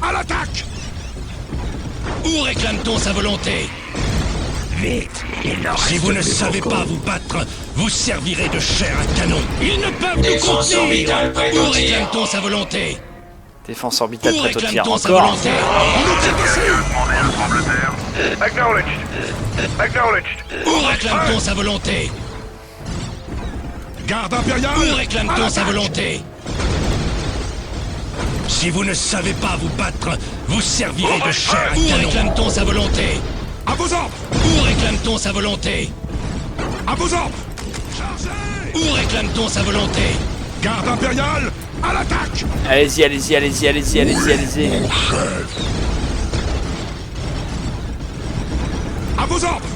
à l'attaque! Où réclame-t-on sa volonté? Vite, Si vous ne savez pas vous battre, vous servirez de chair à canon. Ils ne peuvent nous contenir. Où réclame-t-on sa volonté? Défense orbitale Où prête au tir. réclame-t-on sa Encore. volonté? On nous tire dessus. Où réclame-t-on sa volonté? garde impériale! Où réclame-t-on sa volonté? Si vous ne savez pas vous battre, vous servirez de chair à canon. Où réclame-t-on sa volonté? À vos ordres! Où réclame-t-on sa volonté? À vos ordres! Chargez! Où réclame-t-on sa volonté? Garde impériale, à l'attaque! Allez-y, allez-y, allez-y, allez-y, allez-y, allez-y. À vos ordres!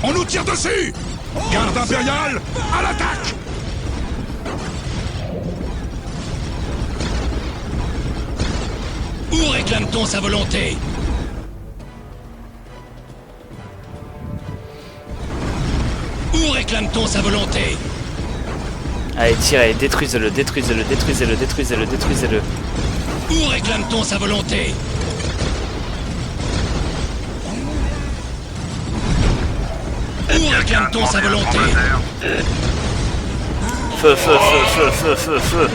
On nous tire dessus! Garde impériale, à l'attaque! Où réclame-t-on sa volonté? Où réclame-t-on sa volonté? Allez, tirez, détruisez-le, détruisez-le, détruisez-le, détruisez-le, détruisez-le. Où réclame-t-on sa volonté? Où réclame-t-on sa volonté? Feu, feu, feu, feu, feu, feu, feu.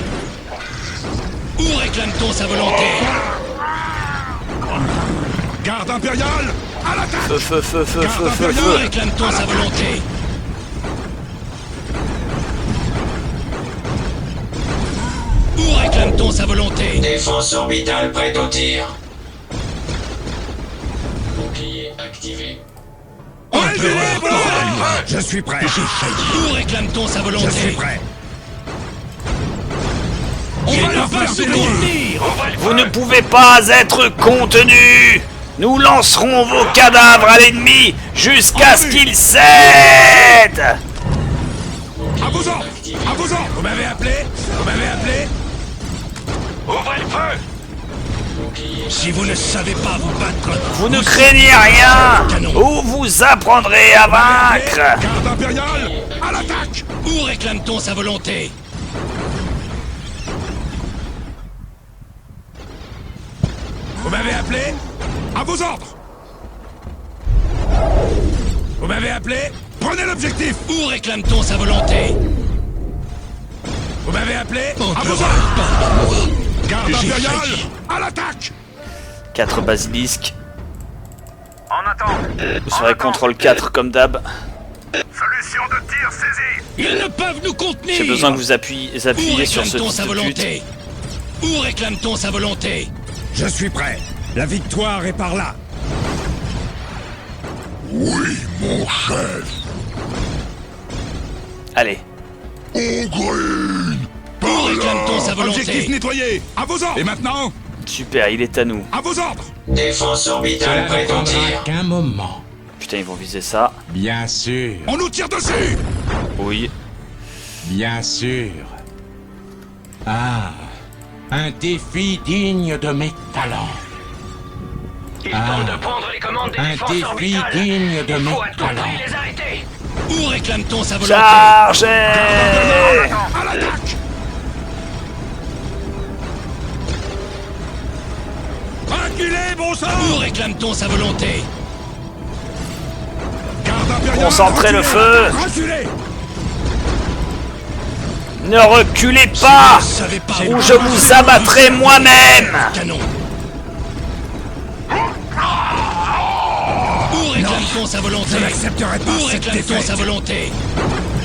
Où réclame-t-on sa volonté? Garde impériale, à l'attaque! Feu, feu, feu, feu, feu, feu, Où feu. réclame-t-on sa volonté? Où réclame-t-on sa volonté? Défense orbitale prête au tir. Bouclier activé. Je suis prêt! Où réclame-t-on sa volonté? Je suis prêt! On va le faire se contenir! Vous ne pouvez pas être contenu. Nous lancerons vos cadavres à l'ennemi jusqu'à ce qu'il cède. À vos ordres! À vos ordres! Vous m'avez appelé? Vous m'avez appelé? Ouvrez le feu! Si vous ne savez pas vous battre, Vous ne craignez rien ou vous apprendrez à vaincre. Garde impériale, à l'attaque! où réclame-t-on sa volonté? Vous m'avez appelé? À vos ordres! Vous m'avez appelé? Prenez l'objectif! Où réclame-t-on sa volonté? Vous m'avez appelé? À vos ordres! Garde impériale, à l'attaque! 4 basilisques. En attente. Vous serez contrôle 4 comme d'hab. Solution de tir saisie. Ils ne peuvent nous contenir! J'ai besoin que vous appuyez Où sur ce réclame-t-on fils sa de pute. volonté? Où réclame-t-on sa volonté? Je suis prêt. La victoire est par là. Oui, mon chef. Allez. Où réclame-t-on sa volonté? Objectif nettoyé. À vos ordres. Et maintenant? Super, il est à nous. À vos ordres. Défense orbitale prête au tir. Qu'un moment. Putain, ils vont viser ça. Bien sûr, On nous tire dessus. Oui. bien sûr. Ah, un défi digne de mes talents. Ils Ah. tentent de prendre les commandes des Un défenses défi orbitales. digne de Il mes faut à tout talents. prix les arrêter. Où réclame-t-on sa volonté? Chargez! À l'attaque. Reculez, bon sang. Où réclame-t-on sa volonté? Garde impériale. Concentrez le feu. Reculez. Ne reculez pas Vous savez pas ou vous je vous abattrai moi-même. Canon. Où réclame-t-on sa volonté? Je n'accepterai pas Où cette réclame-t-on défaite. sa volonté?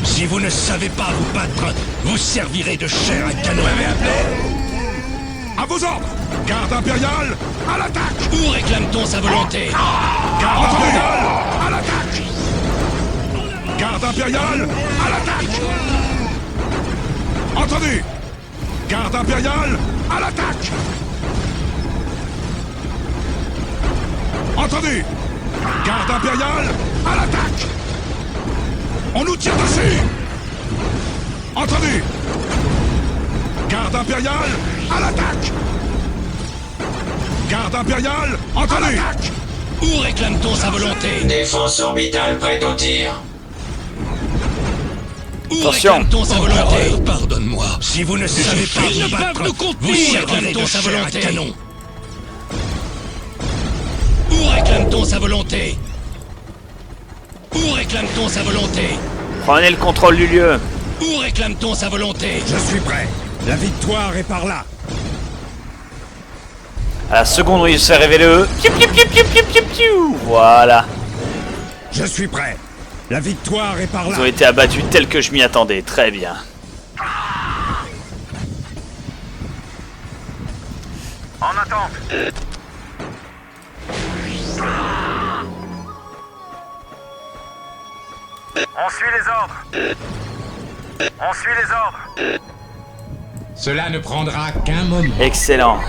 Si vous ne savez pas vous battre, vous servirez de chair à canon. À vos ordres. Garde impériale, à l'attaque. Où réclame-t-on sa volonté? Garde impériale, à l'attaque. Garde impériale, à l'attaque. Entendu. Garde impériale, à l'attaque. Entendu. Garde impériale, à l'attaque. On nous tire dessus. Entendu. Garde impériale, à l'attaque. Garde impériale, entendu. Où réclame-t-on sa volonté? Défense orbitale prête au tir. Où Attention. réclame-t-on sa volonté? Pardonne-moi. Si vous ne savez pas Ils vous ne battre, peuvent nous contenir. vous servirez Réclame-t-on de sa chair à volonté? canon. réclame-t-on sa volonté? Où réclame-t-on sa volonté? Prenez le contrôle du lieu. Où réclame-t-on sa volonté? Je suis prêt. La victoire est par là. À la seconde où il se fait révéler eux. Piou, piou, piou, piou, piou, piou, piou. Voilà. Je suis prêt. La victoire est par là. Ils ont été abattus tel que je m'y attendais. Très bien. En attente. On suit les ordres. On suit les ordres. Cela ne prendra qu'un moment. Excellent.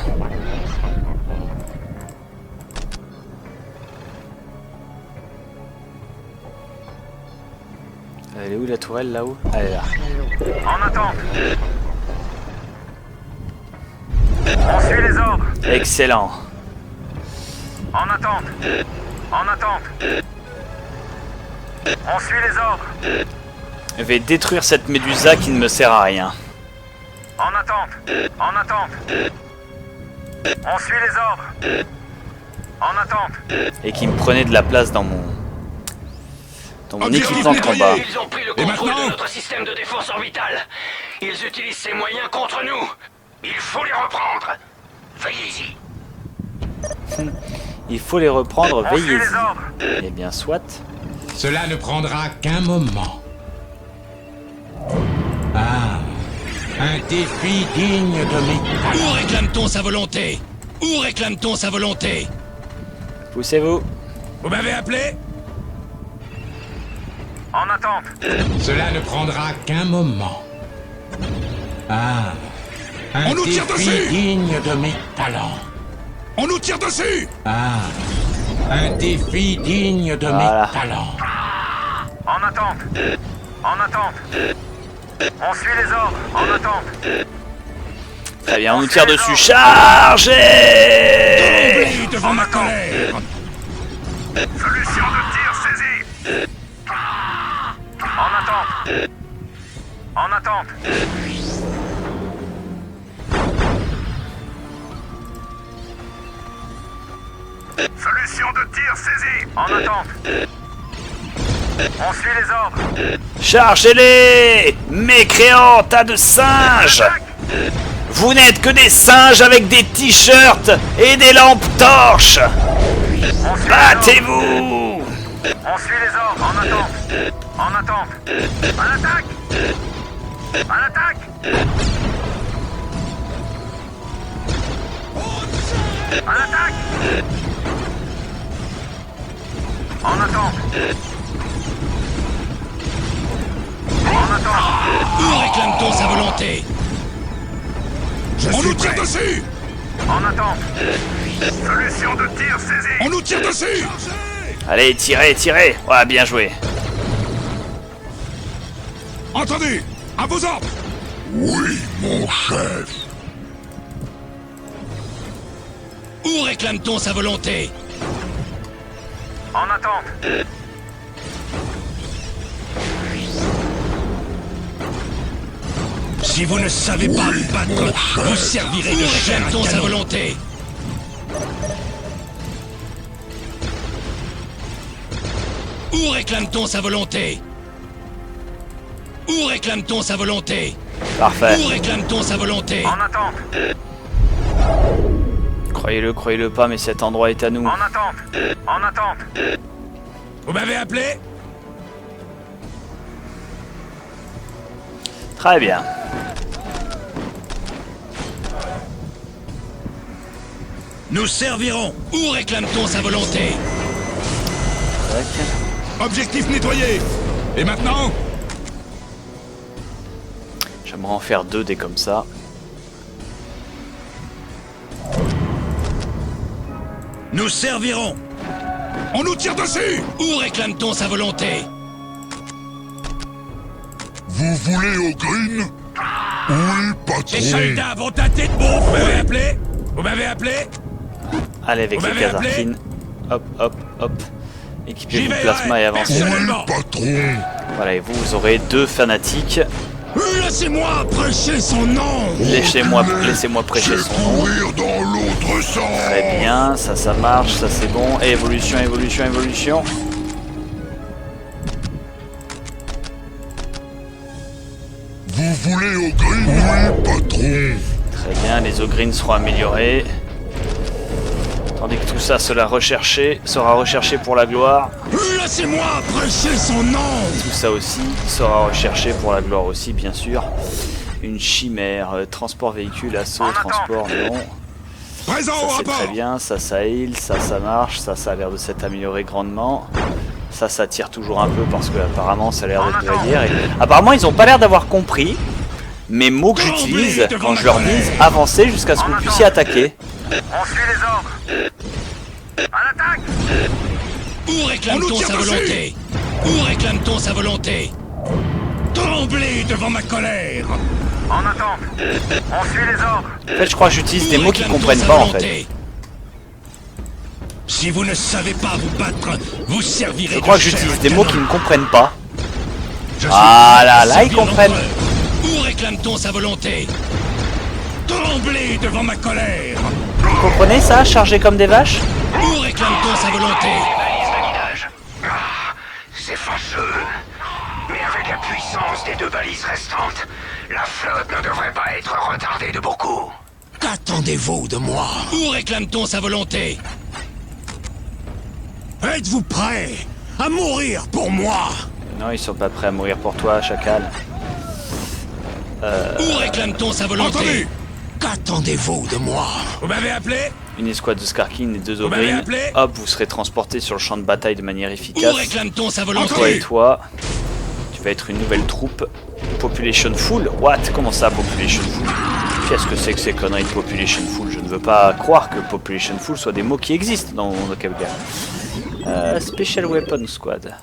Elle est où la tourelle là-haut? Elle est là. En attente. On suit les ordres. Excellent. En attente. En attente. On suit les ordres. Je vais détruire cette médusa qui ne me sert à rien. En attente. En attente. On suit les ordres. En attente. Et qui me prenait de la place dans mon Objectif équipement de nettoyé. combat. Ils ont pris le Et contrôle maintenant de notre système de défense orbitale. Ils utilisent ces moyens contre nous. Il faut les reprendre. Veillez-y. Il faut les reprendre, On suit veillez-y. les ordres. Eh bien, soit. Cela ne prendra qu'un moment. Ah, un défi digne de mes Où talents. réclame-t-on sa volonté? Où réclame-t-on sa volonté? Poussez-vous. Vous m'avez appelé? En attente. Cela ne prendra qu'un moment. Ah, un On nous tire défi dessus. digne de mes talents. On nous tire dessus. Ah, un défi digne de Voilà. mes talents. En attente. En attente. On suit les ordres. En attente. Très bien, on nous tire dessus. Chargez! Tombez devant ma colère. Solution de tir saisie. En attente. En attente. Solution de tir saisie. En attente. On suit les ordres. Chargez-les! Mécréants, tas de singes! Vous n'êtes que des singes avec des t-shirts et des lampes torches! On suit les ordres. Battez-vous! On suit les ordres. En attente. En attente. À l'attaque. À l'attaque. À l'attaque. En attente. En attente. Où réclame-t-on sa volonté? On nous tire dessus. En attente. Solution de tir saisie. On nous tire dessus. Allez, tirez, tirez! Ouais, bien joué. Entendu. À vos ordres. Oui, mon chef. Où réclame-t-on sa volonté? En attente. Si vous ne savez pas vous battre, vous servirez de chair à sa volonté. Où réclame-t-on sa volonté? Où réclame-t-on sa volonté? Parfait. Où réclame-t-on sa volonté? En attente. Croyez-le pas, mais cet endroit est à nous. En attente. En attente. Vous m'avez appelé? Très bien. Nous servirons. Où réclame-t-on sa volonté? Tac. Objectif nettoyé. Et maintenant? J'aimerais en faire 2 des comme ça. Nous servirons. On nous tire dessus. Où réclame-t-on sa volonté? Vous voulez au green? Oui, patron. Les soldats vont tâter de bouffe. Vous m'avez appelé? Vous m'avez appelé? Allez, avec Vous les m'avez appelé? Kazarkines. Hop, hop, hop. Équipez J'y du vais, plasma ouais. et avancez. Personnellement. Patron. Voilà, et vous aurez 2 fanatiques Laissez-moi prêcher son nom. Laissez-moi prêcher son nom. Courir dans l'autre sens. Très bien, ça marche, ça c'est bon. Et évolution, évolution, évolution. Vous voulez au green, oui, patron. Très bien, les ogrines seront améliorés. Tandis que tout ça sera recherché pour la gloire. Laissez-moi prêcher son nom. Tout ça aussi sera recherché pour la gloire aussi, bien sûr. Une chimère, transport véhicule, assaut, transport, non. Présent Ça au c'est très rapport. bien, ça heal, ça marche, ça a l'air de s'être amélioré grandement. Ça tire toujours un peu parce que apparemment ça a l'air d'être de la guerre. Et... apparemment ils ont pas l'air d'avoir compris mes mots que j'utilise quand je leur dis avancez jusqu'à ce que vous puissiez attaquer. On suit les ordres. À l'attaque! Où On réclame-t-on nous tire sa dessus. volonté? Où réclame-t-on sa volonté? Tremblez devant ma colère. En attente. On suit les ordres. En fait je crois que j'utilise des Où mots qu'ils réclame-t-on comprennent sa pas en volonté? fait. Si vous ne savez pas vous battre, vous servirez Je crois de que chair j'utilise à des mots canon. qu'ils ne comprennent pas. Je suis Ah là ils Servir comprennent. l'empereur. Où réclame-t-on sa volonté? Tremblez devant ma colère. Vous comprenez ça, chargé comme des vaches? Où réclame-t-on sa volonté? Balise de guidage. Ah, c'est fâcheux. Mais avec la puissance des 2 balises restantes, la flotte ne devrait pas être retardée de beaucoup. Qu'attendez-vous de moi? Où réclame-t-on sa volonté? Êtes-vous prêt à mourir pour moi? Non, ils sont pas prêts à mourir pour toi, chacal. Où réclame-t-on sa volonté? Entendu. Qu'attendez-vous de moi? Vous m'avez appelé? Une escouade de Skarkin et 2 Vous m'avez ogrines. appelé? Hop, vous serez transportés sur le champ de bataille de manière Où efficace. réclame-t-on sa Toi volonté? et toi, tu vas être une nouvelle troupe. Population full? What? Comment ça, population full? Qu'est-ce que c'est que ces conneries de population full? Je ne veux pas croire que population full soit des mots qui existent dans mon vocabulaire. Special Weapon Squad.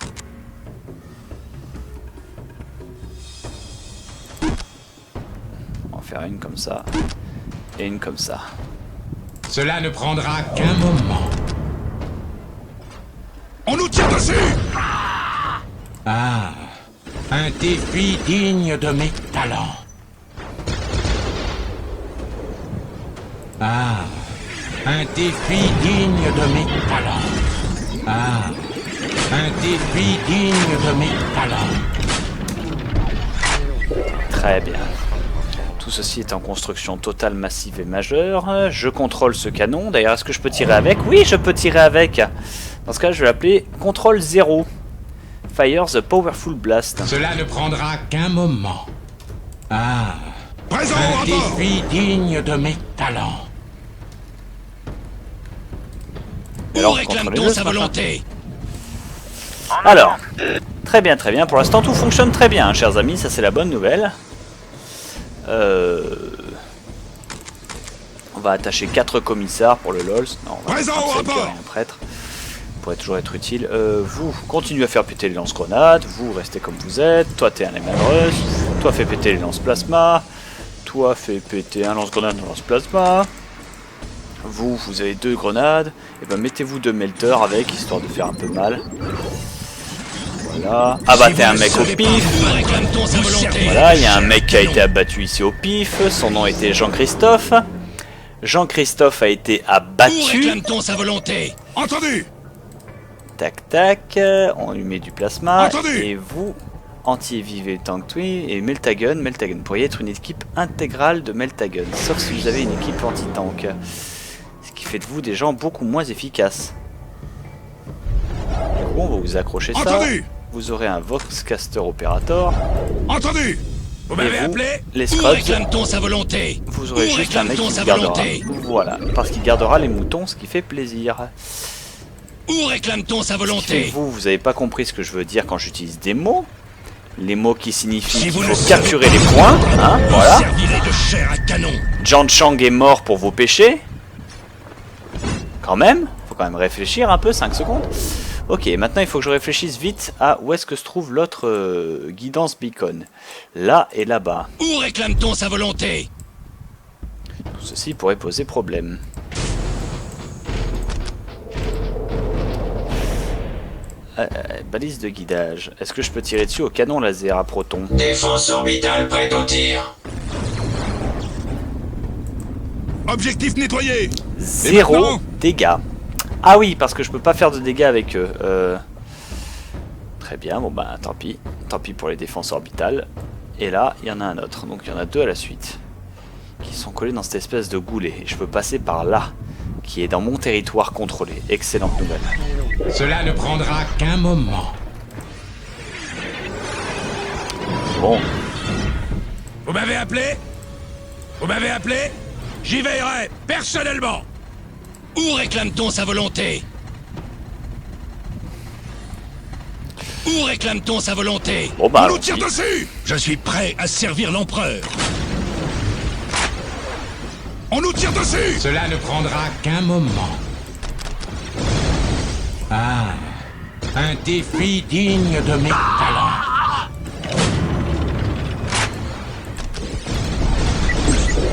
On va faire une comme ça. Et une comme ça. Cela ne prendra qu'un moment. On nous tire dessus. Ah, un défi digne de mes talents. Ah, un défi digne de mes talents. Ah, un défi digne de mes talents. Très bien. Tout ceci est en construction totale, massive et majeure. Je contrôle ce canon. D'ailleurs, est-ce que je peux tirer avec? Oui, je peux tirer avec. Dans ce cas, je vais l'appeler Contrôle 0. Fire the Powerful Blast. Cela ne prendra qu'un moment. Ah, Présent au un rapport. défi digne de mes talents. Où Alors, réclame-t-on contrôlez-le, sa ce machin. volonté? Alors, très bien, très bien. Pour l'instant, tout fonctionne très bien, hein, chers amis. Ça, c'est la bonne nouvelle. On va attacher 4 commissaires pour le LOLs. Non, on va Présent mettre au un seul qui rapport. aurait un prêtre. Pourrait toujours être utile. Vous continuez à faire péter les lance-grenades. Vous restez comme vous êtes. Toi, t'es un Emanrus. Toi, fais péter les lance-plasma. Toi, fais péter un lance-grenade de lance-plasma. Vous avez 2 grenades. Et ben, mettez-vous 2 melters avec, histoire de faire un peu mal. Voilà. Abattez un mec au pif. Où réclame-t-on sa volonté? Voilà, il y a un mec qui a été abattu ici au pif. Son nom était Jean-Christophe. Jean-Christophe a été Où abattu. réclame-t-on sa volonté? Entendu. Tac tac. On lui met du plasma. Entendu. Et vous, anti-vivez tank twin et Meltagun. Meltagun. Vous pourriez être une équipe intégrale de Meltagun. Sauf si vous avez une équipe anti-tank. Ce qui fait de vous des gens beaucoup moins efficaces. Du coup, on va vous accrocher ça. Entendu. Vous aurez un Voxcaster Operator. Entendu. Vous m'avez vous, appelé? les Où Scrubs, réclame-t-on sa volonté? vous aurez Où juste un mec réclame-t-on qui sa gardera. volonté? Voilà, parce qu'il gardera les moutons, ce qui fait plaisir. Où réclame-t-on sa Ce qui fait volonté? que vous avez pas compris ce que je veux dire quand j'utilise des mots. Les mots qui signifient Si qu'il vous faut ne savez capturer les points, hein, Vous voilà. servirez de chair à canon. Jan Chang est mort pour vos péchés. Quand même, faut quand même réfléchir un peu, 5 secondes. Ok, maintenant il faut que je réfléchisse vite à où est-ce que se trouve l'autre guidance beacon. Là et là-bas. Où réclame-t-on sa volonté? Tout ceci pourrait poser problème. balise de guidage. Est-ce que je peux tirer dessus au canon laser à proton? Défense orbitale prête au tir. Objectif nettoyé. 0 maintenant dégâts. Ah oui, parce que je peux pas faire de dégâts avec eux. Très bien, bon bah tant pis. Tant pis pour les défenses orbitales. Et là, il y en a un autre. Donc il y en a 2 à la suite. Qui sont collés dans cette espèce de goulet. Et je peux passer par là. Qui est dans mon territoire contrôlé. Excellente nouvelle. Cela ne prendra qu'un moment. Bon, Vous m'avez appelé? Vous m'avez appelé? J'y veillerai, personnellement. Où réclame-t-on sa volonté? Où réclame-t-on sa volonté? bon bah On nous tire allons-y. dessus. Je suis prêt à servir l'empereur. On nous tire dessus. Cela ne prendra qu'un moment. Ah, un défi digne de mes talents.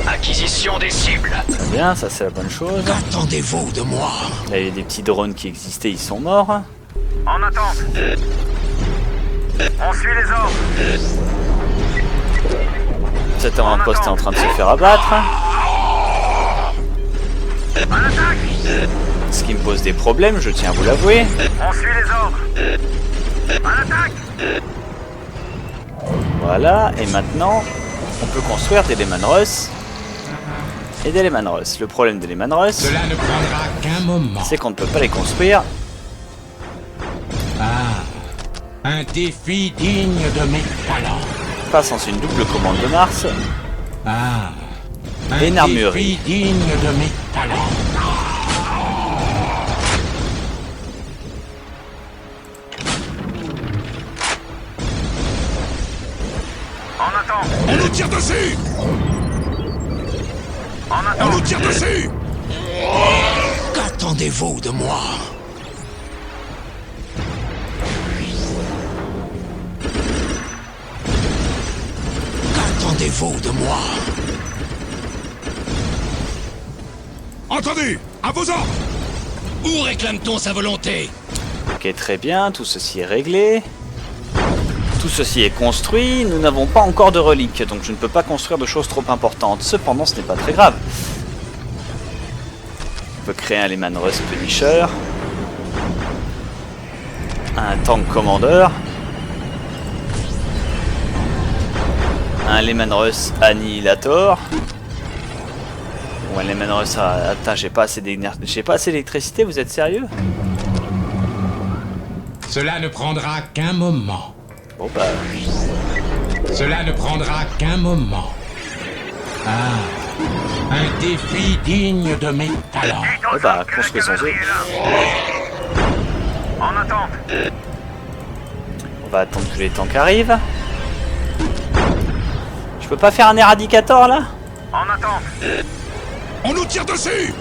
Acquisition des cibles. Très bien, ça c'est la bonne chose. Qu'attendez-vous de moi? Là, il y a des petits drones qui existaient, ils sont morts. En attente. On suit les ordres. Cet avant-poste est en train de se faire abattre. À l'attaque. Ce qui me pose des problèmes, je tiens à vous l'avouer. On suit les ordres. À l'attaque. Voilà, et maintenant, on peut construire des Lehman Russ et des Lehman Russ. Le problème des Lehman Russ, Cela ne prendra qu'un moment. c'est qu'on ne peut pas les construire. Ah, un défi digne de mes talents. Pas sans une double commande de Mars. Ah, un Une armurerie. défi digne de mes talents. En attente. On nous tire dessus. En On attente. nous tire dessus. Qu'attendez-vous de moi? Qu'attendez-vous de moi? Entendu. À vos ordres. Où réclame-t-on sa volonté? Ok, très bien, tout ceci est réglé. Tout ceci est construit, nous n'avons pas encore de reliques, donc je ne peux pas construire de choses trop importantes. Cependant, ce n'est pas très grave. On peut créer un Lehman Russ Punisher. Un Tank Commander. Un Lehman Russ Annihilator. Ou un Lehman Russ... Attends, j'ai pas assez d'électricité, vous êtes sérieux? Cela ne prendra qu'un moment. Bon bah... Cela ne prendra qu'un moment. Ah, un défi digne de mes talents. Oh bah, construisons-le. En attente. On va attendre que les tanks arrivent. Je peux pas faire un éradicator là? En attente. On nous tire dessus.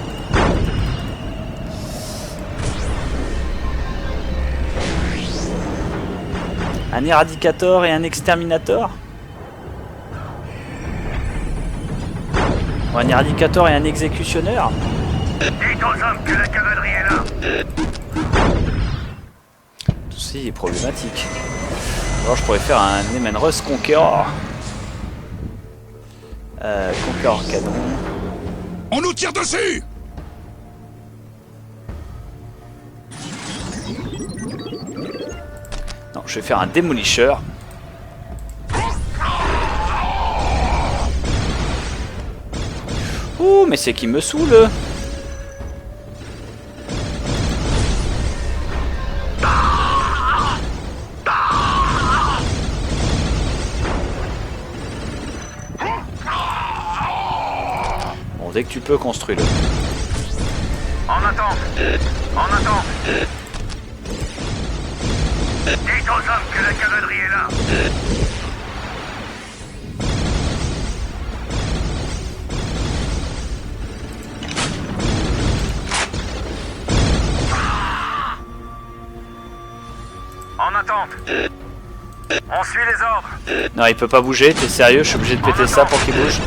Un éradicator et un exterminator? Ou un éradicator et un exécutionneur? Dites aux hommes que la cavalerie est là. Tout ceci est problématique. Alors je pourrais faire un Lehman Russ Conqueror. Conqueror canon. On nous tire dessus. Non, je vais faire un Demolisher. Ouh, mais c'est qui me saoule. Bon, dès que tu peux, construis-le. En attente. En attente. Dites aux hommes que la cavalerie est là. En attente. On suit les ordres. Non, il peut pas bouger, t'es sérieux? Je suis obligé de péter ça pour qu'il bouge.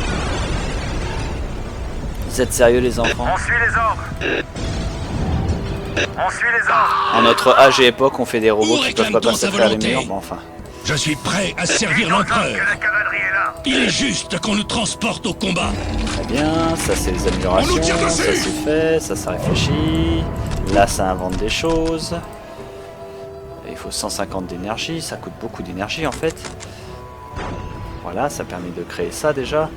Vous êtes sérieux les enfants? On suit les ordres. On suit les ordres. En notre âge et époque, on fait des robots Où qui peuvent pas réclame-t-on passer à sa travers les volonté? murs, mais enfin. Je suis prêt à servir Que l'empereur. la cavalerie est là. Il est juste qu'on nous transporte au combat. Très bien, ça c'est les améliorations, On nous tire ça dessus. c'est fait, ça réfléchit. Là ça invente des choses. Et il faut 150 d'énergie, ça coûte beaucoup d'énergie en fait. Voilà, ça permet de créer ça déjà.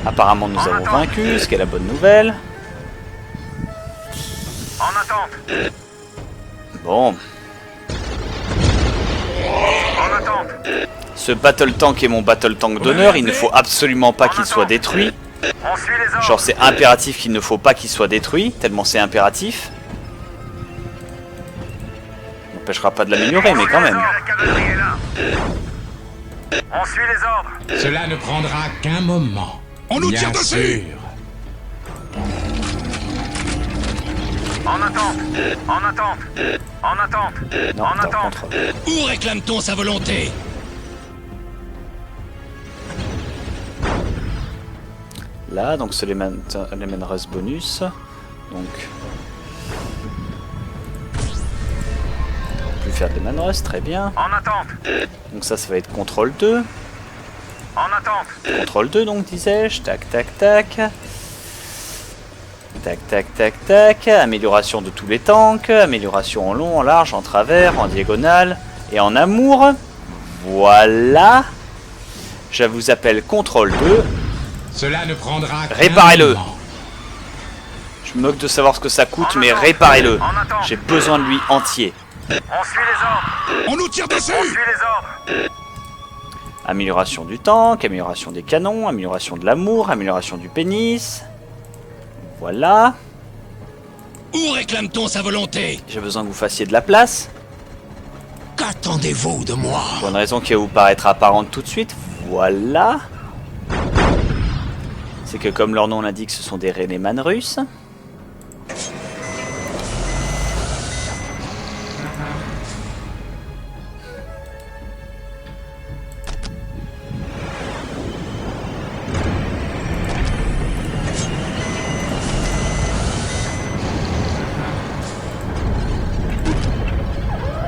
Apparemment nous avons vaincu, ce qui est la bonne nouvelle. En attente. Bon, En attente. ce battle tank est mon battle tank d'honneur, il ne faut absolument pas qu'il soit détruit. On suit les ordres. Genre c'est impératif qu'il ne faut pas qu'il soit détruit, tellement c'est impératif. On n'empêchera pas de l'améliorer, mais quand même. La cavalerie est là. On suit les ordres. Cela ne prendra qu'un moment. On nous Bien tire dessus. sûr. En attente. En attente. En attente. Non, En t'es en attente. contrôle. Où réclame-t-on sa volonté? Là, donc c'est les Rust bonus. Donc, on peut plus faire de Rust, très bien. En attente. Donc ça va être contrôle 2. En attente. Contrôle 2 donc disais-je. Tac, tac, tac. Tac, tac, tac, tac. Amélioration de tous les tanks. Amélioration en long, en large, en travers, en diagonale et en amour. Voilà. Je vous appelle contrôle 2. Cela ne prendra qu'un Réparez-le. moment. Je me moque de savoir ce que ça coûte, mais réparez-le. J'ai besoin de lui entier. On suit les ordres. On nous tire dessus. On suit les ordres. Amélioration du tank, amélioration des canons, amélioration de l'amour, amélioration du pénis. Voilà. Où réclame-t-on sa volonté? J'ai besoin que vous fassiez de la place. Qu'attendez-vous de moi? Pour une raison qui va vous paraître apparente tout de suite. Voilà. C'est que comme leur nom l'indique, ce sont des Reneman russes.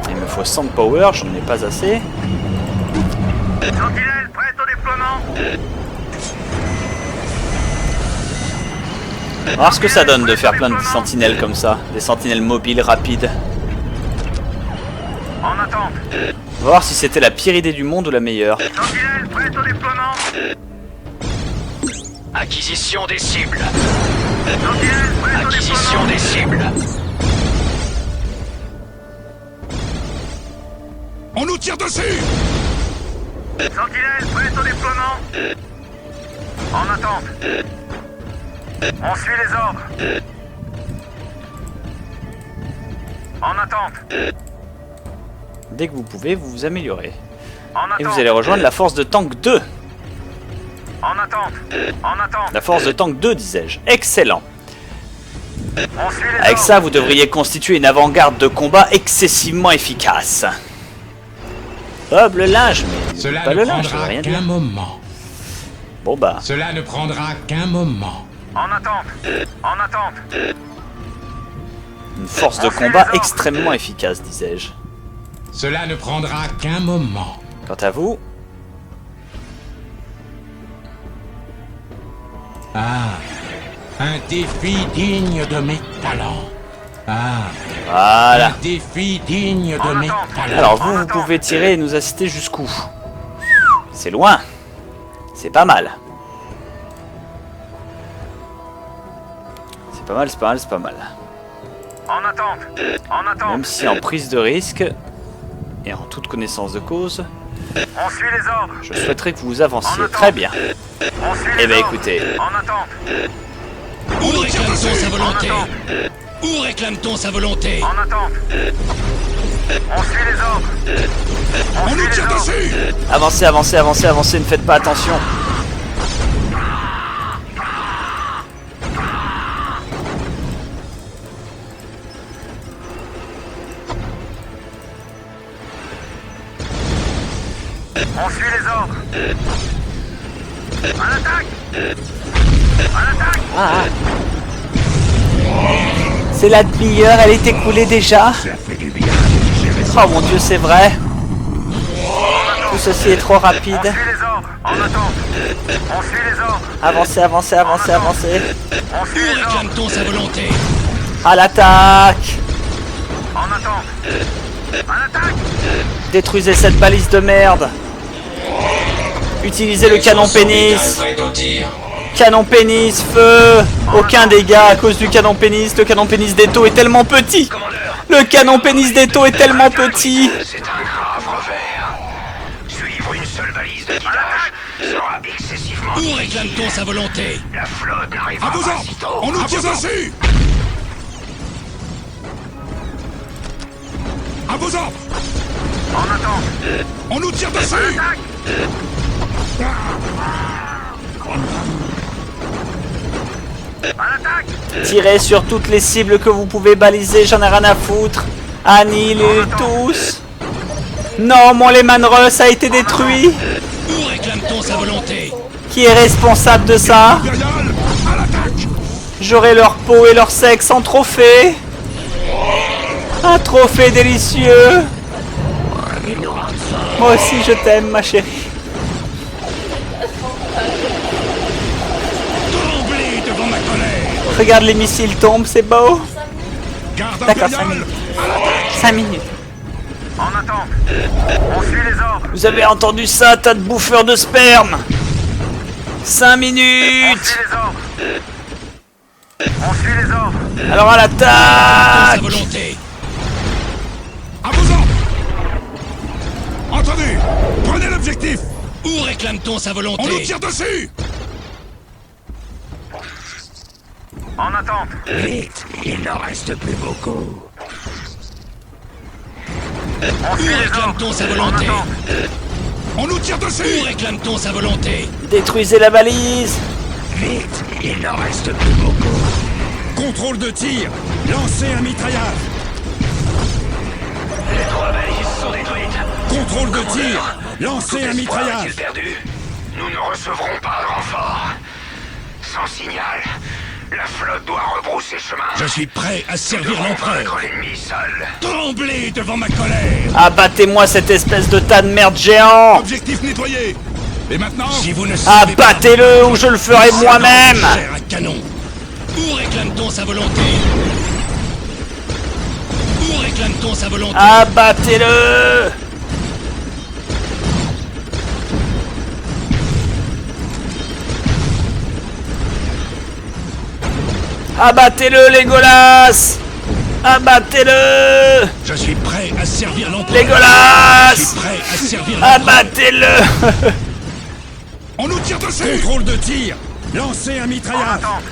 Il me faut 100 de power, j'en ai pas assez. Sentinelle prête au déploiement. On va voir ce que ça donne de faire plein de sentinelles comme ça. Des sentinelles mobiles rapides. En attente. On va voir si c'était la pire idée du monde ou la meilleure. Sentinelle prête au déploiement. Acquisition des cibles. Sentinelle prête au Acquisition déploiement. des cibles. On nous tire dessus. Sentinelle prête au déploiement. En attente. On suit les ordres. En attente. Dès que vous pouvez, vous vous améliorez. En Et attente. vous allez rejoindre la force de tank 2. En attente. En attente. La force de tank 2, disais-je. Excellent. On suit les Avec ordres. ça, vous devriez constituer une avant-garde de combat excessivement efficace. Hop, le linge, mais Cela pas ne le linge, ça veut prendra rien qu'un dire. moment. Bon bah, Cela ne prendra qu'un moment. En attente. En attente. une force de combat extrêmement efficace, disais-je. Cela ne prendra qu'un moment. Quant à vous, Ah, un défi digne de mes talents. Ah, voilà. un défi digne de mes talents. Alors vous, vous pouvez tirer et nous assister jusqu'où? C'est loin. C'est pas mal. C'est pas mal, c'est pas mal, c'est pas mal. En attente. En attente. Même si en prise de risque et en toute connaissance de cause, On suit les ordres. je souhaiterais que vous avanciez. Très bien. On suit les Eh ben ordres. écoutez, En attente. Où réclame-t-on sa En volonté? attente. Où réclame-t-on sa volonté? En attente. On suit les ordres. On suit nous les tire ordres. dessus. avancez, avancez, avancez, avancez, ne faites pas attention. On suit les ordres. À l'attaque. À l'attaque. C'est la demi-heure, elle est écoulée déjà. Ça fait du bien de digérer ça. Oh mon dieu, c'est vrai. Tout ceci est trop rapide. On suit les ordres, en attente. On suit les ordres, Avancez, avancez, avancez, avancez. on suit Où les ordres, réclame-t-on sa volonté? À l'attaque. en attente. À l'attaque! Détruisez cette balise de merde. Utilisez le canon pénis. Canon pénis, feu. Aucun dégât à cause du canon pénis. Le canon pénis d'Eto est tellement petit. Le canon pénis d'Eto est tellement petit. C'est un grave revers. Suivre une seule balise de guidage sera excessivement Où difficile. réclame-t-on sa volonté? La flotte À n'arrivera vos pas ordres! si tôt. On nous À tire vos ordres! dessus! À vos ordres! En attente. On nous tire dessus! Attaque! À l'attaque! Tirez sur toutes les cibles que vous pouvez baliser. J'en ai rien à foutre. Annihilez-les tous. Non, mon Lehman Russ a été détruit. Où réclame-t-on sa volonté? Qui est responsable de ça? Impérial, à l'attaque! J'aurai leur peau et leur sexe en trophée. Un trophée délicieux. Moi aussi je t'aime, ma chérie. Tremblez devant ma colère! Regarde, les missiles tombent, c'est beau. Garde D'accord, 5 impériale! minutes. 5 minutes. En attente. On suit les ordres. Vous avez entendu ça, tas de bouffeurs de sperme? 5 On minutes. suit les ordres. On suit les ordres. Alors à Sa l'attaque. volonté! À vos ordres! Entendu! Prenez l'objectif! Où réclame-t-on sa On nous volonté? tire dessus! En attente. Vite, il n'en reste plus beaucoup. On Où suit les ordres. réclame-t-on sa En volonté? attente. On nous tire Où dessus! réclame-t-on sa volonté? Détruisez la balise. Vite, il n'en reste plus beaucoup. Contrôle de tir! Lancez un mitraillage! Les 3 balises sont détruites. Contrôle de tir! Tout Lancez un espoir mitraillage! est-il perdu? Nous ne recevrons pas de renfort. Sans signal, la flotte doit rebrousser chemin. Je suis prêt à Nous servir devons l'empereur! vaincre l'ennemi seul. Tremblez devant ma colère! Abattez-moi cette espèce de tas de merde géant. Objectif nettoyé! Et maintenant? Si vous ne savez pas... Abattez-le ou je le ferai moi-même. Chair à canon! Où réclame-t-on sa volonté? Où réclame-t-on sa volonté? Abattez-le. Abattez-le, Legolas. Abattez-le. Je suis prêt à servir l'empereur! Je Legolas. suis prêt à servir l'empereur! Abattez-le. On nous tire dessus! Contrôle de tir! Lancez un En mitraillage! attente.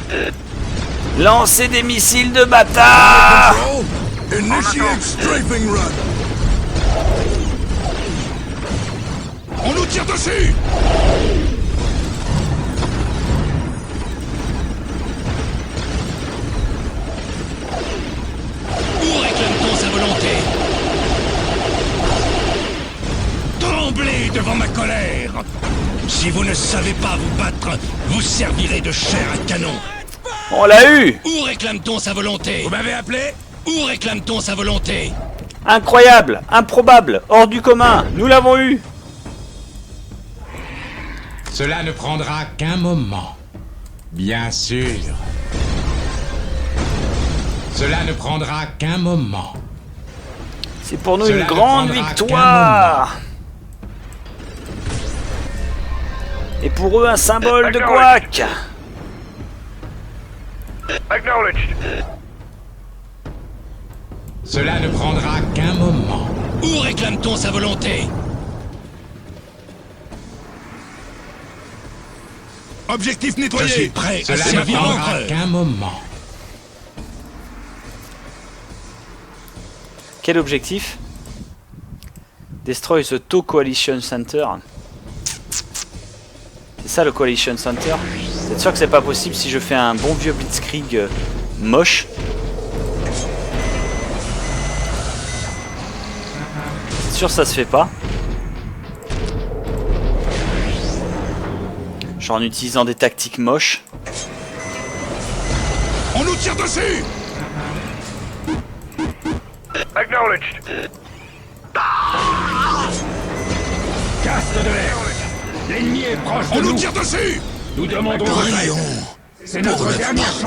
Lancez des missiles de bâtard. Initiate strafing run! On nous tire dessus! Où réclame-t-on sa volonté? Tremblez devant ma colère! Si vous ne savez pas vous battre, vous servirez de chair à canon! On l'a eu. Où réclame-t-on sa volonté? Vous m'avez appelé? Où réclame-t-on sa volonté? Incroyable, improbable, hors du commun. Nous l'avons eu. Cela ne prendra qu'un moment. Bien sûr. Cela ne prendra qu'un moment. C'est pour nous Cela une ne grande prendra victoire. Et pour eux un symbole de couac. Acknowledged. Cela ne prendra qu'un moment. Où réclame-t-on sa volonté? Objectif Je suis nettoyé! prêt à Cela ne servir prendra l'empereur! qu'un moment. Quel objectif? Destroy the TOW Coalition Center. C'est ça le Coalition Center? Vous êtes sûr que c'est pas possible si je fais un bon vieux blitzkrieg moche? C'est sûr ça se fait pas? Genre en utilisant des tactiques moches. On nous tire dessus! Acknowledged. Caste de l'air. L'ennemi est proche On de nous nous. tire dessus! Nous demandons retrait. C'est notre dernière chance.